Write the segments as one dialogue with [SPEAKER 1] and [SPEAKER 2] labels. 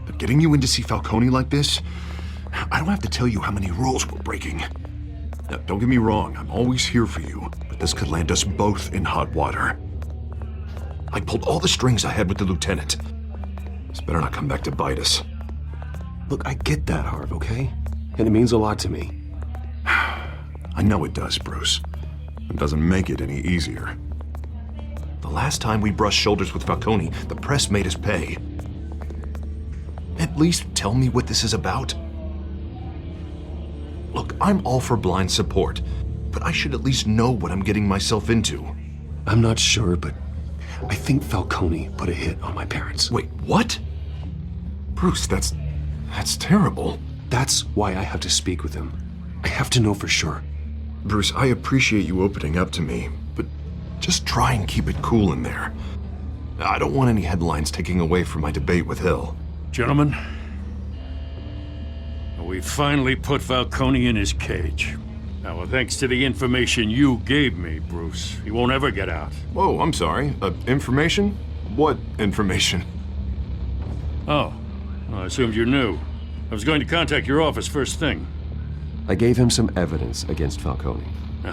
[SPEAKER 1] But getting you in to see Falcone like this, I don't have to tell you how many rules we're breaking. Now, don't get me wrong, I'm always here for you, but this could land us both in hot water. I pulled all the strings I had with the lieutenant. This better not come back to bite us.
[SPEAKER 2] Look, I get that, Harv, okay? And it means a lot to me.
[SPEAKER 1] I know it does, Bruce. It doesn't make it any easier. The last time we brushed shoulders with Falcone, the press made us pay. At least tell me what this is about. Look, I'm all for blind support, but I should at least know what I'm getting myself into.
[SPEAKER 2] I'm not sure, but I think Falcone put a hit on my parents.
[SPEAKER 1] Wait, what? Bruce, that's terrible.
[SPEAKER 2] That's why I have to speak with him. I have to know for sure.
[SPEAKER 1] Bruce, I appreciate you opening up to me, but just try and keep it cool in there. I don't want any headlines taking away from my debate with Hill.
[SPEAKER 3] Gentlemen, we finally put Falcone in his cage. Now, thanks to the information you gave me, Bruce, he won't ever get out.
[SPEAKER 1] Whoa, I'm sorry. Information? What information?
[SPEAKER 3] Oh, well, I assumed you knew. I was going to contact your office first thing.
[SPEAKER 2] I gave him some evidence against Falcone.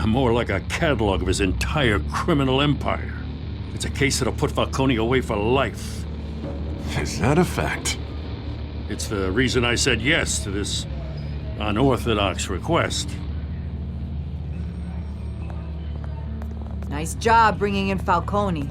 [SPEAKER 3] More like a catalog of his entire criminal empire. It's a case that'll put Falcone away for life.
[SPEAKER 1] Is that a fact?
[SPEAKER 3] It's the reason I said yes to this unorthodox request.
[SPEAKER 4] Nice job bringing in Falcone.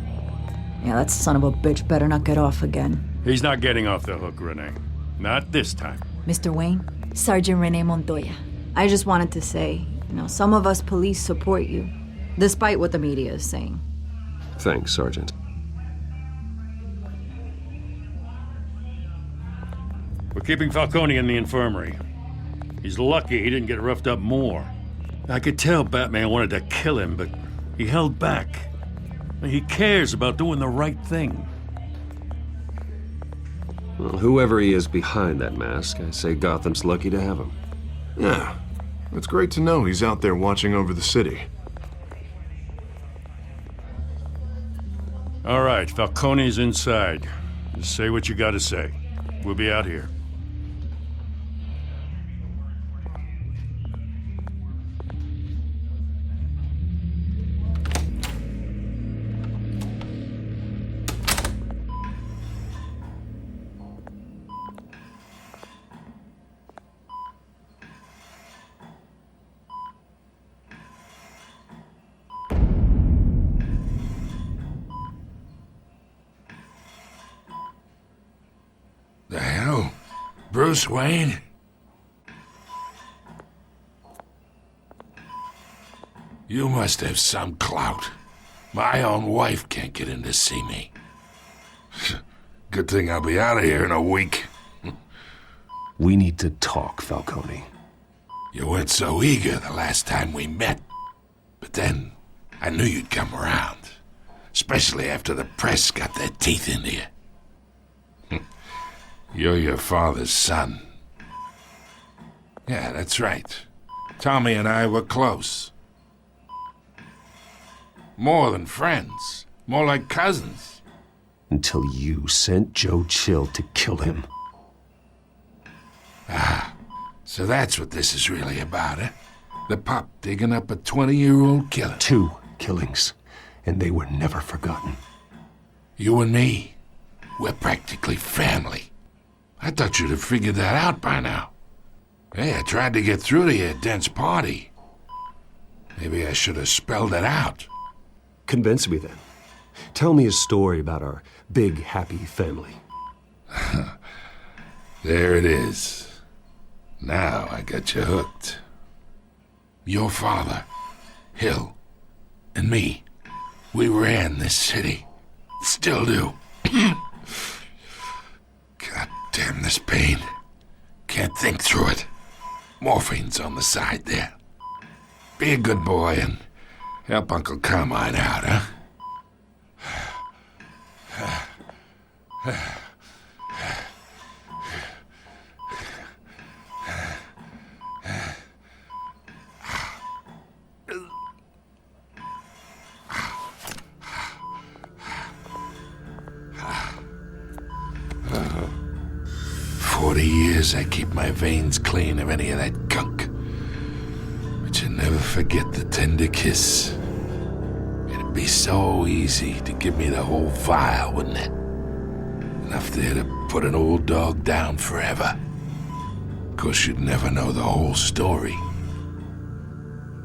[SPEAKER 4] Yeah, that son of a bitch better not get off again.
[SPEAKER 3] He's not getting off the hook, Renee. Not this time.
[SPEAKER 4] Mr. Wayne, Sergeant Renee Montoya. I just wanted to say, some of us police support you, despite what the media is saying.
[SPEAKER 2] Thanks, Sergeant.
[SPEAKER 3] We're keeping Falcone in the infirmary. He's lucky he didn't get roughed up more. I could tell Batman wanted to kill him, but he held back. He cares about doing the right thing.
[SPEAKER 2] Well, whoever he is behind that mask, I say Gotham's lucky to have him.
[SPEAKER 1] Yeah, it's great to know he's out there watching over the city.
[SPEAKER 3] All right, Falcone's inside. Just say what you gotta say. We'll be out here.
[SPEAKER 5] The hell? Bruce Wayne? You must have some clout. My own wife can't get in to see me. Good thing I'll be out of here in a week.
[SPEAKER 2] We need to talk, Falcone.
[SPEAKER 5] You weren't so eager the last time we met. But then, I knew you'd come around. Especially after the press got their teeth into you. You're your father's son. Yeah, that's right. Tommy and I were close. More than friends. More like cousins.
[SPEAKER 2] Until you sent Joe Chill to kill him.
[SPEAKER 5] Ah, so that's what this is really about, eh? The pup digging up a 20-year-old killer.
[SPEAKER 2] 2 killings, and they were never forgotten.
[SPEAKER 5] You and me, we're practically family. I thought you'd have figured that out by now. Hey, I tried to get through to you at Dent's party. Maybe I should have spelled it out.
[SPEAKER 2] Convince me then. Tell me a story about our big, happy family.
[SPEAKER 5] There it is. Now I got you hooked. Your father, Hill, and me, we ran this city. Still do. God damn this pain. Can't think through it. Morphine's on the side there. Be a good boy and help Uncle Carmine out, huh? 40 years I keep my veins clean of any of that gunk. But you never forget the tender kiss. It'd be so easy to give me the whole vial, wouldn't it? Enough there to put an old dog down forever. Of course, you'd never know the whole story.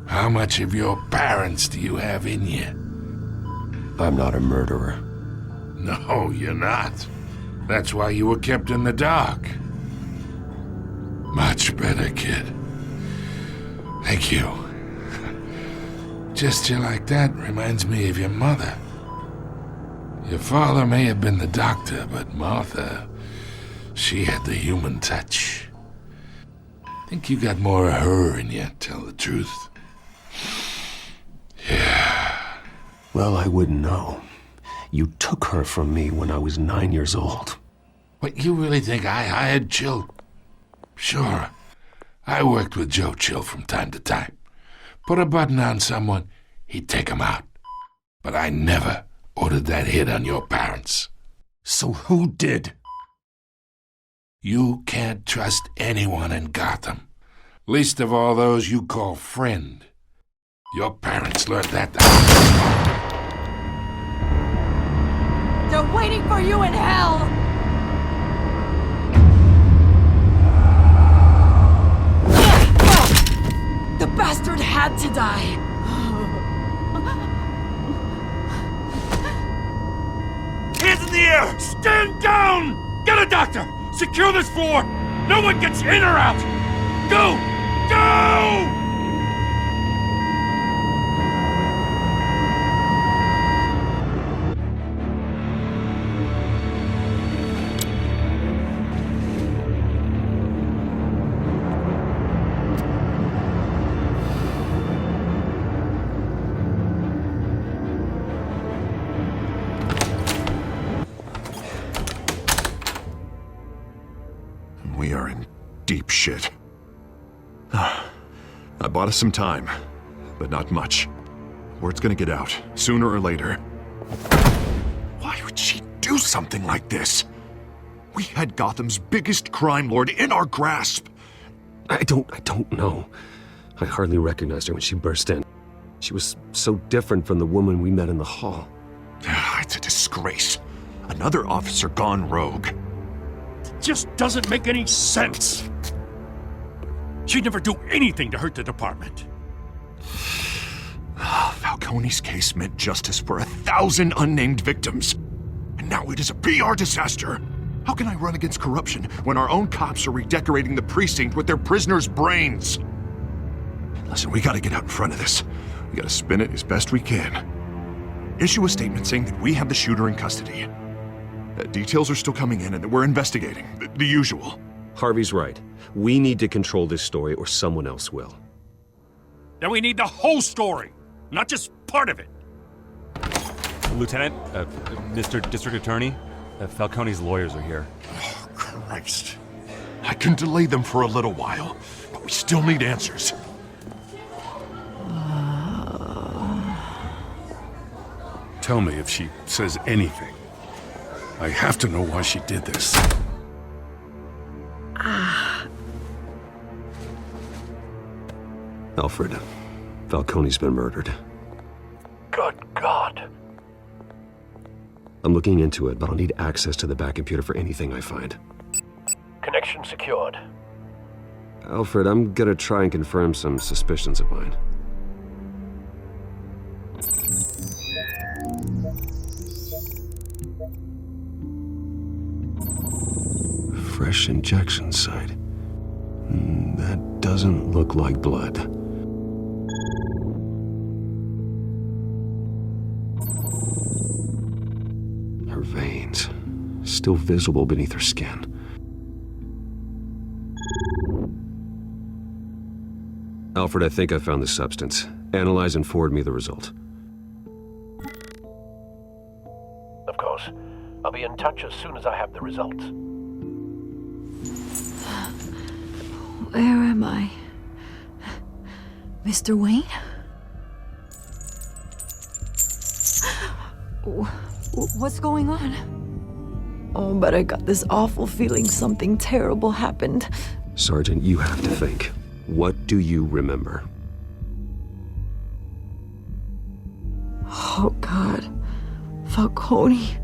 [SPEAKER 5] How much of your parents do you have in you?
[SPEAKER 2] I'm not a murderer.
[SPEAKER 5] No, you're not. That's why you were kept in the dark. Much better, kid. Thank you. Gesture like that reminds me of your mother. Your father may have been the doctor, but Martha, she had the human touch. Think you got more of her in you, tell the truth. Yeah.
[SPEAKER 2] Well, I wouldn't know. You took her from me when I was 9 years old.
[SPEAKER 5] What, you really think I hired Chill? Sure. I worked with Joe Chill from time to time. Put a button on someone, he'd take him out. But I never ordered that hit on your parents.
[SPEAKER 2] So who did?
[SPEAKER 5] You can't trust anyone in Gotham. Least of all those you call friend. Your parents learned that.
[SPEAKER 4] They're waiting for you in hell! The bastard had to die!
[SPEAKER 3] Hands in the air! Stand down! Get a doctor! Secure this floor! No one gets in or out! Go! Go!
[SPEAKER 1] We are in deep shit. I bought us some time, but not much. Word's gonna get out, sooner or later. Why would she do something like this? We had Gotham's biggest crime lord in our grasp.
[SPEAKER 2] I don't know. I hardly recognized her when she burst in. She was so different from the woman we met in the hall.
[SPEAKER 1] It's a disgrace. Another officer gone rogue.
[SPEAKER 3] Just doesn't make any sense. She'd never do anything to hurt the department.
[SPEAKER 1] Falcone's case meant justice for 1,000 unnamed victims. And now it is a PR disaster. How can I run against corruption when our own cops are redecorating the precinct with their prisoners' brains? Listen, we gotta get out in front of this. We gotta spin it as best we can. Issue a statement saying that we have the shooter in custody. Details are still coming in and that we're investigating. The usual.
[SPEAKER 2] Harvey's right. We need to control this story or someone else will.
[SPEAKER 3] Then we need the whole story, not just part of it.
[SPEAKER 6] Lieutenant, Mr. District Attorney, Falcone's lawyers are here.
[SPEAKER 1] Oh, Christ. I can delay them for a little while, but we still need answers.
[SPEAKER 3] Tell me if she says anything. I have to know why she did this.
[SPEAKER 2] Alfred, Falcone's been murdered.
[SPEAKER 7] Good God.
[SPEAKER 2] I'm looking into it, but I'll need access to the back computer for anything I find.
[SPEAKER 7] Connection secured.
[SPEAKER 2] Alfred, I'm gonna try and confirm some suspicions of mine. Fresh injection site. That doesn't look like blood. Her veins, still visible beneath her skin. Alfred, I think I found the substance. Analyze and forward me the result.
[SPEAKER 7] Of course. I'll be in touch as soon as I have the results.
[SPEAKER 4] Where am I? Mr. Wayne? What's going on? Oh, but I got this awful feeling something terrible happened.
[SPEAKER 2] Sergeant, you have to think. What do you remember?
[SPEAKER 4] Oh, God. Falcone.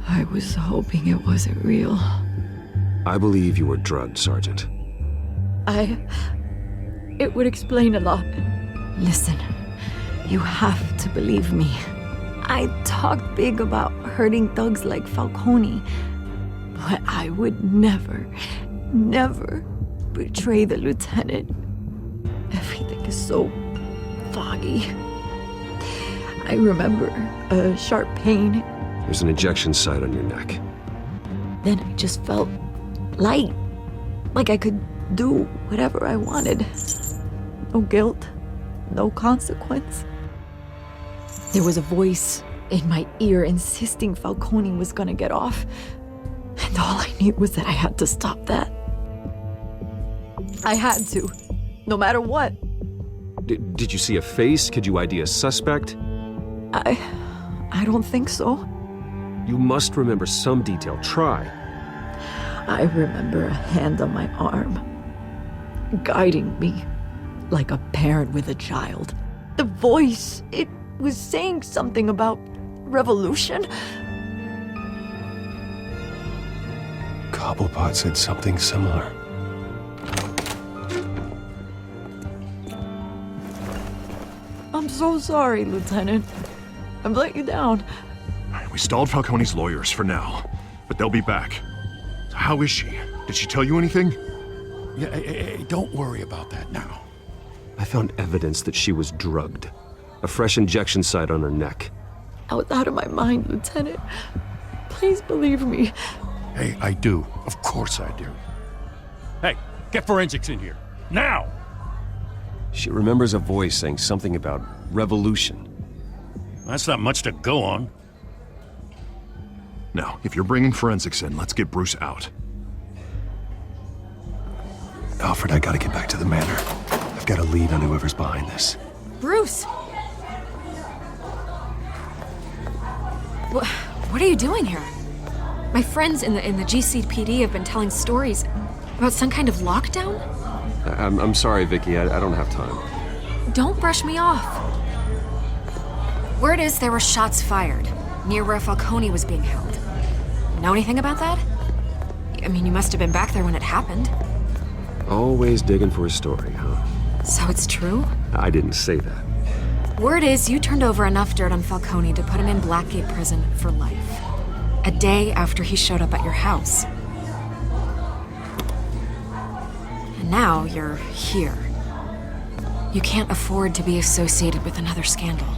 [SPEAKER 4] I was hoping it wasn't real.
[SPEAKER 2] I believe you were drugged, Sergeant.
[SPEAKER 4] It would explain a lot. Listen, you have to believe me. I talked big about hurting thugs like Falcone, but I would never betray the lieutenant. Everything is so foggy. I remember a sharp pain.
[SPEAKER 2] There's an injection site on your neck.
[SPEAKER 4] Then I just felt light, like I could do whatever I wanted. No guilt, no consequence. There was a voice in my ear insisting Falcone was gonna get off. And all I knew was that I had to stop that. I had to, no matter what.
[SPEAKER 2] Did you see a face? Could you ID a suspect?
[SPEAKER 4] I don't think so.
[SPEAKER 2] You must remember some detail. Try.
[SPEAKER 4] I remember a hand on my arm, guiding me like a parent with a child. The voice, it was saying something about revolution.
[SPEAKER 2] Cobblepot said something similar.
[SPEAKER 4] I'm so sorry, Lieutenant. I've let you down.
[SPEAKER 1] We stalled Falcone's lawyers for now, but they'll be back. So how is she? Did she tell you anything?
[SPEAKER 3] Yeah, hey, don't worry about that now.
[SPEAKER 2] I found evidence that she was drugged. A fresh injection site on her neck.
[SPEAKER 4] I was out of my mind, Lieutenant. Please believe me.
[SPEAKER 3] Hey, I do. Of course I do. Hey, get forensics in here. Now!
[SPEAKER 2] She remembers a voice saying something about revolution.
[SPEAKER 3] That's not much to go on.
[SPEAKER 1] Now, if you're bringing forensics in, let's get Bruce out.
[SPEAKER 2] Alfred, I gotta get back to the manor. I've got a lead on whoever's behind this.
[SPEAKER 8] Bruce! What are you doing here? My friends in the GCPD have been telling stories about some kind of lockdown?
[SPEAKER 2] I'm sorry, Vicky. I don't have time.
[SPEAKER 8] Don't brush me off. Word is there were shots fired near where Falcone was being held. Know anything about that? I mean, you must have been back there when it happened.
[SPEAKER 2] Always digging for a story, huh?
[SPEAKER 8] So it's true?
[SPEAKER 2] I didn't say that.
[SPEAKER 8] Word is you turned over enough dirt on Falcone to put him in Blackgate Prison for life. A day after he showed up at your house. And now you're here. You can't afford to be associated with another scandal.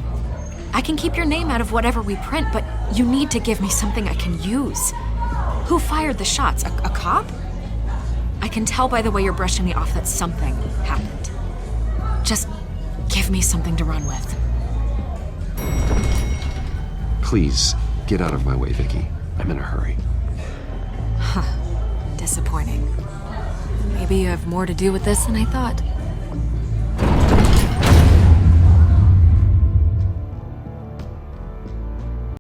[SPEAKER 8] I can keep your name out of whatever we print, but you need to give me something I can use. Who fired the shots? A cop? I can tell by the way you're brushing me off that something happened. Just give me something to run with.
[SPEAKER 2] Please, get out of my way, Vicky. I'm in a hurry.
[SPEAKER 8] Disappointing. Maybe you have more to do with this than I thought.